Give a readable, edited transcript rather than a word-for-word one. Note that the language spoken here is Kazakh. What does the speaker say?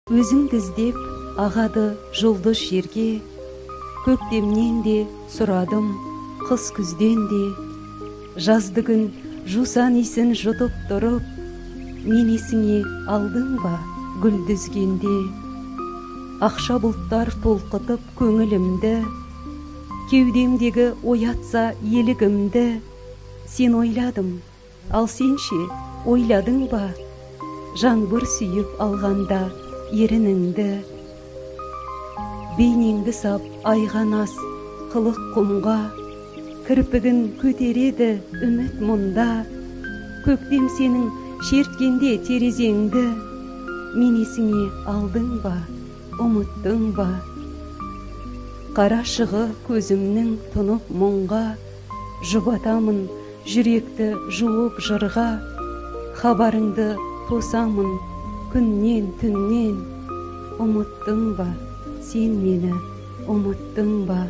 Өзіңді іздеп ағады жұлдыз жерге, көктемнен де сұрадым қыс күзден де. Жаздыгүн жусан исін жұтып тұрып, мен есіңе алдың ба гүл дүзгенде. Ақша бұлттар толқытып көңілімді, кеудемдегі оятса елігімді. Сен ойладым, ал сенше ойладың ба, жаңбыр сүйіп алғанда ерініңді. Бейнеңді сап айғанас қылық құмға, кірпігін көтереді үміт мұнда. Көктем сенің шерткенде терезеңді, мен есіңе алдың ба, ұмыттың ба. Қарашығы көзімнің тұнып мұңға, жұбатамын жүректі жуып жырға. Хабарыңды тосамын күннен түннен. Ұмыттың ба, сен мені ұмыттың ба.